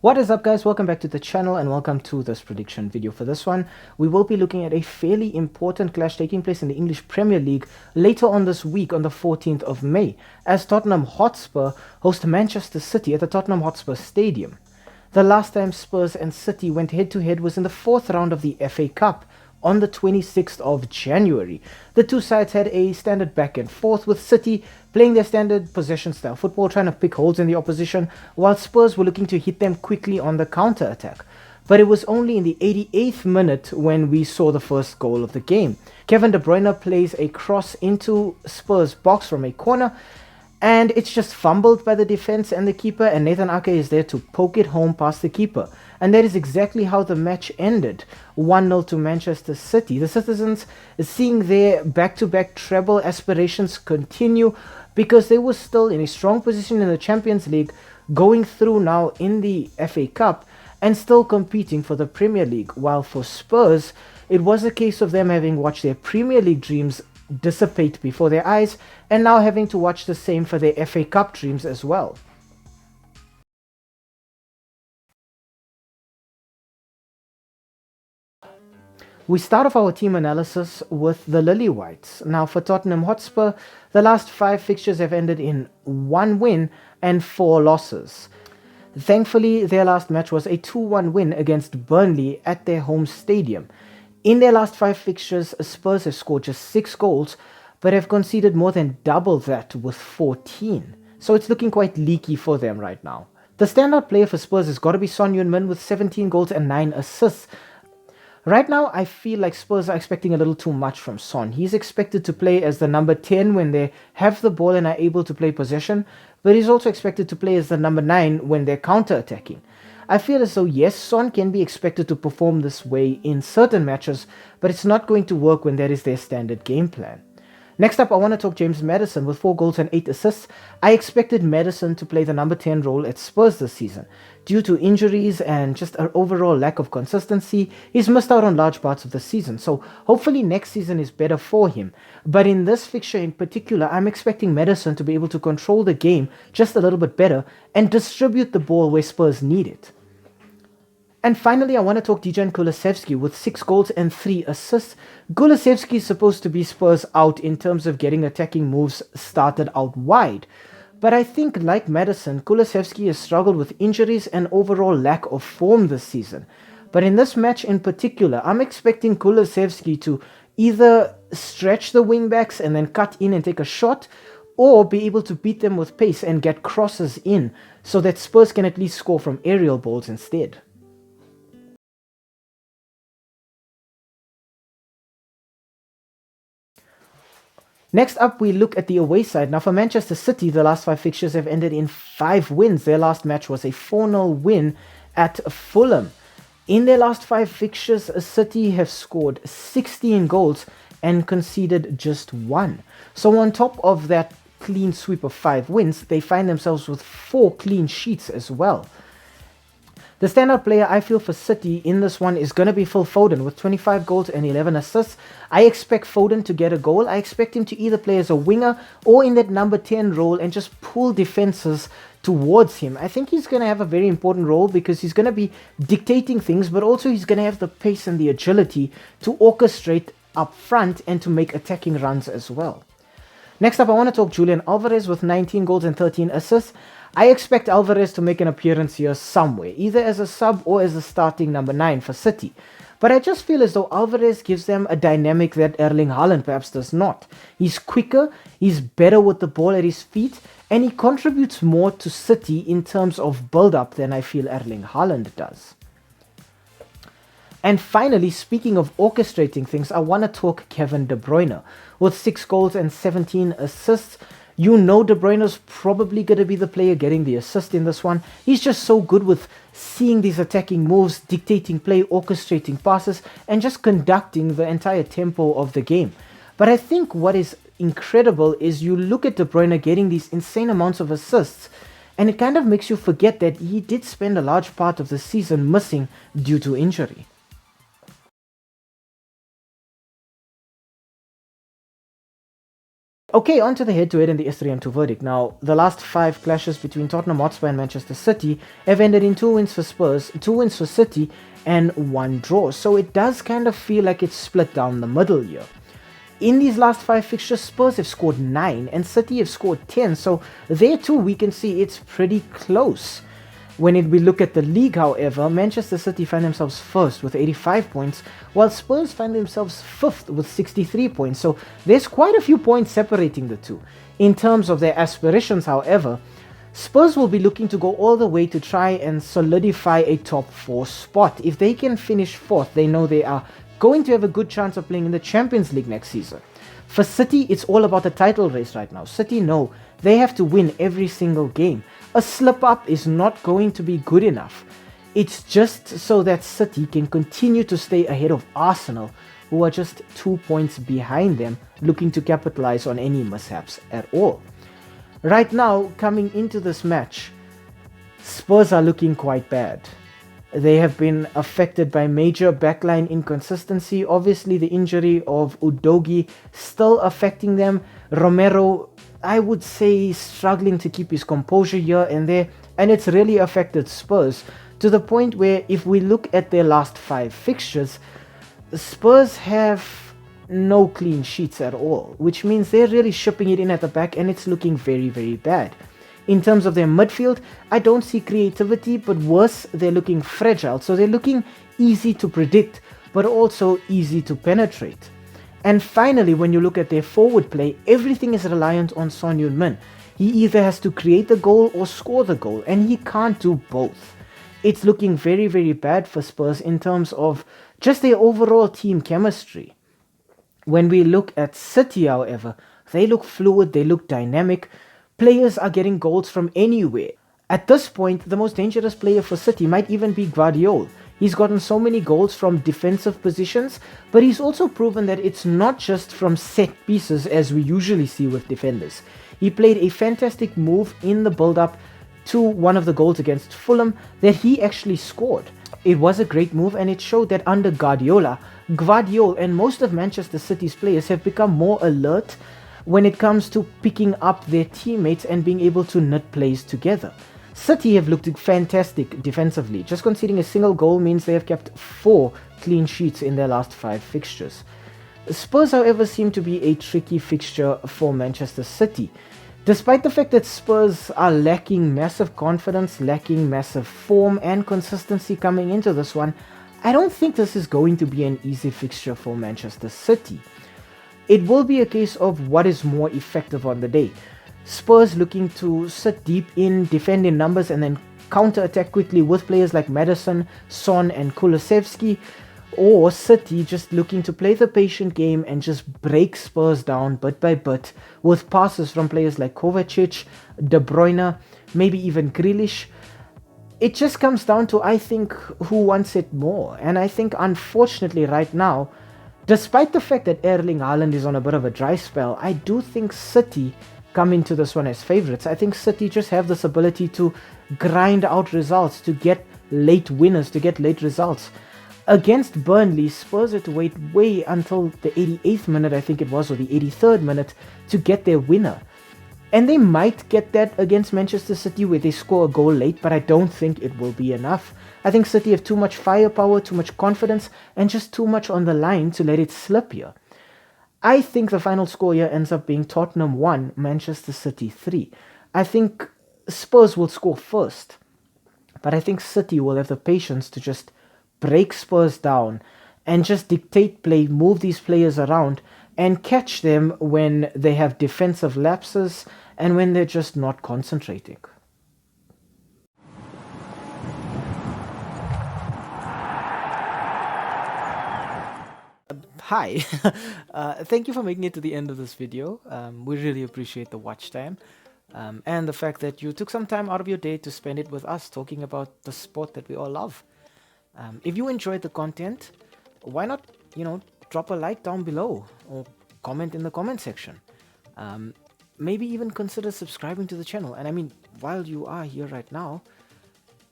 What is up, guys? Welcome back to the channel and welcome to this prediction video. For this one, we will be looking at a fairly important clash taking place in the English Premier League later on this week on the 14th of May as Tottenham Hotspur host Manchester City at the Tottenham Hotspur Stadium. The last time Spurs and City went head to head was in the 4th round of the FA Cup on the 26th of January. The two sides had a standard back and forth, with City playing their standard possession style football, trying to pick holes in the opposition, while Spurs were looking to hit them quickly on the counter-attack. But it was only in the 88th minute when we saw the first goal of the game. Kevin De Bruyne plays a cross into Spurs' box from a corner, and it's just fumbled by the defense and the keeper, and Nathan Ake is there to poke it home past the keeper. And that is exactly how the match ended, 1-0 to Manchester City. The Citizens seeing their back-to-back treble aspirations continue because they were still in a strong position in the Champions League, going through now in the FA Cup and still competing for the Premier League. While for Spurs, it was a case of them having watched their Premier League dreams dissipate before their eyes and now having to watch the same for their FA Cup dreams as well. We start off our team analysis with the Lilywhites. Now for Tottenham Hotspur, the last 5 fixtures have ended in 1 win and 4 losses. Thankfully, their last match was a 2-1 win against Burnley at their home stadium. In their last 5 fixtures, Spurs have scored just 6 goals, but have conceded more than double that with 14. So it's looking quite leaky for them right now. The standout player for Spurs has got to be Son Heung-min with 17 goals and 9 assists. Right now, I feel like Spurs are expecting a little too much from Son. He's expected to play as the number 10 when they have the ball and are able to play possession, but he's also expected to play as the number 9 when they're counter-attacking. I feel as though, yes, Son can be expected to perform this way in certain matches, but it's not going to work when that is their standard game plan. Next up, I want to talk James Maddison with 4 goals and 8 assists. I expected Maddison to play the number 10 role at Spurs this season. Due to injuries and just an overall lack of consistency, he's missed out on large parts of the season, so hopefully next season is better for him. But in this fixture in particular, I'm expecting Maddison to be able to control the game just a little bit better and distribute the ball where Spurs need it. And finally, I want to talk Dejan Kulusevski with 6 goals and 3 assists. Kulusevski is supposed to be Spurs out in terms of getting attacking moves started out wide. But I think, like Maddison, Kulusevski has struggled with injuries and overall lack of form this season. But in this match in particular, I'm expecting Kulusevski to either stretch the wingbacks and then cut in and take a shot, or be able to beat them with pace and get crosses in, so that Spurs can at least score from aerial balls instead. Next up, we look at the away side. Now for Manchester City, the last 5 fixtures have ended in 5 wins. Their last match was a 4-0 win at Fulham. In their last 5 fixtures, City have scored 16 goals and conceded just 1. So on top of that clean sweep of 5 wins, they find themselves with 4 clean sheets as well. The standout player I feel for City in this one is going to be Phil Foden with 25 goals and 11 assists. I expect Foden to get a goal. I expect him to either play as a winger or in that number 10 role and just pull defenses towards him. I think he's going to have a very important role because he's going to be dictating things, but also he's going to have the pace and the agility to orchestrate up front and to make attacking runs as well. Next up, I want to talk Julian Alvarez with 19 goals and 13 assists. I expect Alvarez to make an appearance here somewhere, either as a sub or as a starting number 9 for City. But I just feel as though Alvarez gives them a dynamic that Erling Haaland perhaps does not. He's quicker, he's better with the ball at his feet, and he contributes more to City in terms of build-up than I feel Erling Haaland does. And finally, speaking of orchestrating things, I want to talk Kevin De Bruyne with 6 goals and 17 assists. You know De Bruyne's probably going to be the player getting the assist in this one. He's just so good with seeing these attacking moves, dictating play, orchestrating passes, and just conducting the entire tempo of the game. But I think what is incredible is you look at De Bruyne getting these insane amounts of assists, and it kind of makes you forget that he did spend a large part of the season missing due to injury. Okay, on to the head-to-head in the S3M2 Verdict. Now, the last 5 clashes between Tottenham Hotspur and Manchester City have ended in 2 wins for Spurs, 2 wins for City, and 1 draw. So it does kind of feel like it's split down the middle here. In these last 5 fixtures, Spurs have scored 9 and City have scored 10. So there too, we can see it's pretty close. When we look at the league, however, Manchester City find themselves first with 85 points, while Spurs find themselves fifth with 63 points. So there's quite a few points separating the two. In terms of their aspirations, however, Spurs will be looking to go all the way to try and solidify a top 4 spot. If they can finish 4th, they know they are going to have a good chance of playing in the Champions League next season. For City, it's all about the title race right now. City know they have to win every single game. A slip up is not going to be good enough. It's just so that City can continue to stay ahead of Arsenal, who are just 2 points behind them, looking to capitalize on any mishaps at all. Right now, coming into this match, Spurs are looking quite bad. They have been affected by major backline inconsistency. Obviously, the injury of Udogie still affecting them. Romero, I would say, struggling to keep his composure here and there, and it's really affected Spurs to the point where if we look at their last 5 fixtures, Spurs have no clean sheets at all, which means they're really shipping it in at the back and it's looking very, very bad. In terms of their midfield, I don't see creativity, but worse, they're looking fragile. So they're looking easy to predict, but also easy to penetrate. And finally, when you look at their forward play, everything is reliant on Son Heung-min. He either has to create the goal or score the goal, and he can't do both. It's looking very, very bad for Spurs in terms of just their overall team chemistry. When we look at City, however, they look fluid, they look dynamic. Players are getting goals from anywhere. At this point, the most dangerous player for City might even be Guardiola. He's gotten so many goals from defensive positions, but he's also proven that it's not just from set pieces as we usually see with defenders. He played a fantastic move in the build-up to one of the goals against Fulham that he actually scored. It was a great move and it showed that under Guardiola and most of Manchester City's players have become more alert when it comes to picking up their teammates and being able to knit plays together. City have looked fantastic defensively. Just conceding a single goal means they have kept 4 clean sheets in their last 5 fixtures. Spurs, however, seem to be a tricky fixture for Manchester City. Despite the fact that Spurs are lacking massive confidence, lacking massive form and consistency coming into this one, I don't think this is going to be an easy fixture for Manchester City. It will be a case of what is more effective on the day. Spurs looking to sit deep in, defend in numbers, and then counter-attack quickly with players like Maddison, Son, and Kulusevski. Or City just looking to play the patient game and just break Spurs down bit by bit with passes from players like Kovacic, De Bruyne, maybe even Grealish. It just comes down to, I think, who wants it more. And I think, unfortunately, right now, despite the fact that Erling Haaland is on a bit of a dry spell, I do think City come into this one as favourites. I think City just have this ability to grind out results, to get late winners, to get late results. Against Burnley, Spurs had to wait way until the 88th minute, I think it was, or the 83rd minute, to get their winner. And they might get that against Manchester City where they score a goal late, but I don't think it will be enough. I think City have too much firepower, too much confidence, and just too much on the line to let it slip here. I think the final score here ends up being Tottenham 1, Manchester City 3. I think Spurs will score first, but I think City will have the patience to just break Spurs down and just dictate play, move these players around, and catch them when they have defensive lapses and when they're just not concentrating. Hi, thank you for making it to the end of this video. We really appreciate the watch time and the fact that you took some time out of your day to spend it with us talking about the sport that we all love. If you enjoyed the content, why not, drop a like down below or comment in the comment section. Maybe even consider subscribing to the channel. And I mean, while you are here right now,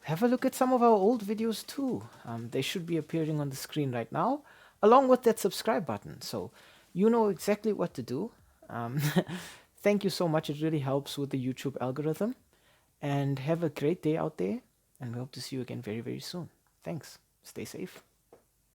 have a look at some of our old videos too. They should be appearing on the screen right now, along with that subscribe button. So you know exactly what to do. Um, thank you so much. It really helps with the YouTube algorithm. And have a great day out there. And we hope to see you again very, very soon. Thanks. Stay safe.